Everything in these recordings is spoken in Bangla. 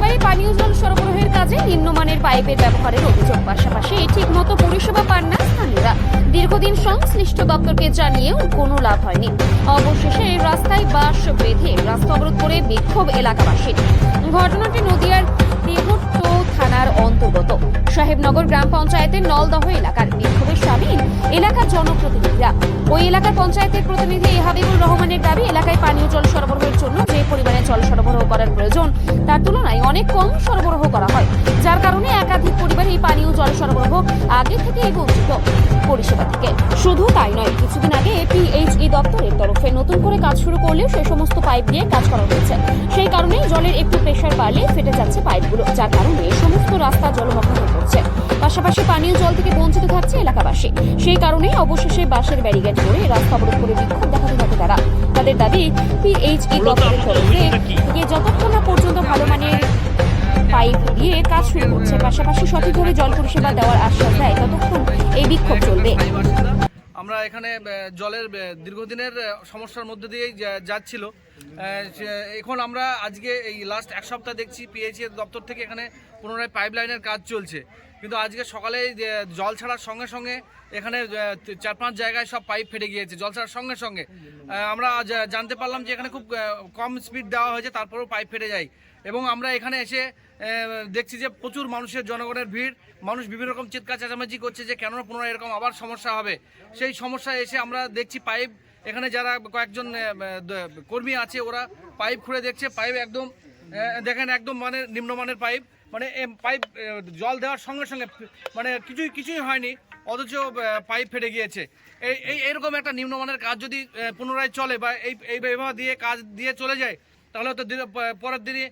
বাড়ি পানীয় জল সরবরাহের কাজে নিম্নমানের পাইপের ব্যবহারের অভিযোগ, পাশাপাশি ঠিকমতো পরিষেবা পান না স্থানীয়রা। দীর্ঘদিন সংশ্লিষ্ট দপ্তরকে জানিয়েও কোনো লাভ হয়নি। অবশেষে রাস্তায় বাঁশ বেঁধে রাস্তা অবরোধ করে বিক্ষোভ এলাকাবাসীর। ঘটনাটি নদিয়ার দেহট্ট থানার অন্তর্গত সাহেবনগর গ্রাম পঞ্চায়েতের নলদহ এলাকার। বিক্ষোভে সামিল এলাকার জনপ্রতিনিধিরা। ওই এলাকার পঞ্চায়েতের প্রতিনিধি হাবিবুর রহমানের দাবি, এলাকায় পানীয় জল সরবরাহের জন্য যে পরিমাণে জল সরবরাহ করার প্রয়োজন তার তুলনায় অনেক কম সরবরাহ করা হয়, যার কারণে একাধিক পরিবার এই পানীয় জল সরবরাহ আগে থেকেই বঞ্চিত পরিষেবা থেকে। শুধু তাই নয়, কিছুদিন আগে পিএইচই দপ্তরের তরফে নতুন করে কাজ শুরু করলেও সেই সমস্ত পাইপ দিয়ে কাজ করা হয়েছে। সেই কারণে জলের একটু প্রেসার বাড়লে ফেটে যাচ্ছে পাইপগুলো, যার কারণে সমস্ত রাস্তা জলমগ্ন হয়ে পড়ছে। পাশাপাশি পানীয় জল থেকে বঞ্চিত থাকছে এলাকাবাসী। সেই কারণে অবশেষে বাঁশের ব্যারিকেড করে রাস্তা অবরোধ করে বিক্ষোভ দেখাতে থাকে তারা। তাদের দাবি, পিএইচই দপ্তরের তরফে যতক্ষণ না পর্যন্ত ভালো মানের পাইপ দিয়ে কাজ শুরু করছে, পাশাপাশি সঠিকভাবে জল পরিষেবা দেওয়ার আশ্বাস দেয়, ততক্ষণ এই বিক্ষোভ চলবে। আমরা এখানে জলের দীর্ঘদিনের সমস্যার মধ্যে দিয়েই যাচ্ছিল। এখন আমরা আজকে এই লাস্ট এক সপ্তাহ দেখছি পিএইচই দপ্তর থেকে এখানে পুনরায় পাইপলাইনের কাজ চলছে, কিন্তু আজকে সকালে জল ছাড়ার সঙ্গে সঙ্গে এখানে 4-5 জায়গায় সব পাইপ ফেটে গিয়েছে। জল ছাড়ার সঙ্গে সঙ্গে আমরা জানতে পারলাম যে এখানে খুব কম স্পিড দেওয়া হয়েছে, তারপরেও পাইপ ফেটে যায়। এবং আমরা এখানে এসে দেখছি যে প্রচুর মানুষের, জনগণের ভিড়। মানুষ বিভিন্ন রকম চিৎকার চেঁচামেচি করছে যে কেন পুনরায় এরকম আবার সমস্যা হবে। সেই সমস্যা এসে আমরা দেখছি পাইপ, এখানে যারা কয়েকজন কর্মী আছে ওরা পাইপ খুঁড়ে দেখছে। পাইপ একদম দেখেন, একদম মানে নিম্নমানের পাইপ, মানে পাইপ জল দেওয়ার সঙ্গে সঙ্গে মানে কিছুই হয়নি, অথচ পাইপ ফেটে গিয়েছে। এইরকম একটা নিম্নমানের কাজ যদি পুনরায় চলে বা এই ব্যবহার দিয়ে কাজ দিয়ে চলে যায়, তাহলে তো পরের দিনই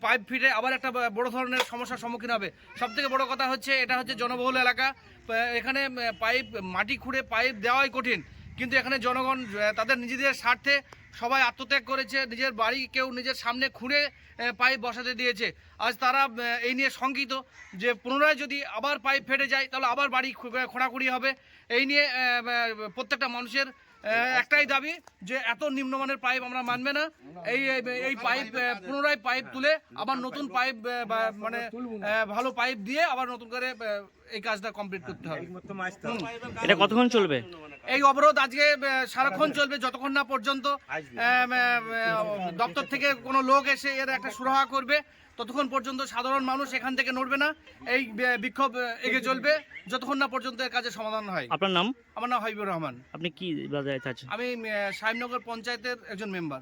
পাইপ ফিটে আবার একটা বড় ধরনের সমস্যার সম্মুখীন হবে। সবথেকে বড় কথা হচ্ছে, এটা হচ্ছে জনবহুল এলাকা। এখানে পাইপ, মাটি খুঁড়ে পাইপ দেওয়াই কঠিন, কিন্তু এখানে জনগণ তাদের নিজেদের স্বার্থে সবাই আত্মত্যাগ করেছে। নিজের বাড়ি কেউ নিজের সামনে খুঁড়ে পাইপ বসাতে দিয়েছে। আজ তারা এই নিয়ে শঙ্কিত যে পুনরায় যদি আবার পাইপ ফেটে যায় তাহলে আবার বাড়ি খোঁড়াখুড়ি হবে। এই নিয়ে প্রত্যেকটা মানুষের একটাই দাবি যে এত নিম্নমানের পাইপ আমরা মানবে না। এই পাইপ পুনরায় পাইপ তুলে আবার নতুন পাইপ মানে ভালো পাইপ দিয়ে আবার নতুন করে এই কাজটা কমপ্লিট করতে হবে। এটা কতক্ষণ চলবে? এই অবরোধ আজকে সারাক্ষণ চলবে, যতক্ষণ না পর্যন্ত দপ্তর থেকে কোনো লোক এসে এর একটা সুরাহা করবে, ততক্ষণ পর্যন্ত সাধারণ মানুষ এখান থেকে নড়বে না। এই বিক্ষোভ এগিয়ে চলবে যতক্ষণ না পর্যন্ত এর কাজের সমাধান হয়। আপনার নাম? আমার নাম হাবিবুর রহমান। আপনি কি বাজারে আছেন? আমি সাহেবনগর পঞ্চায়েতের একজন মেম্বার।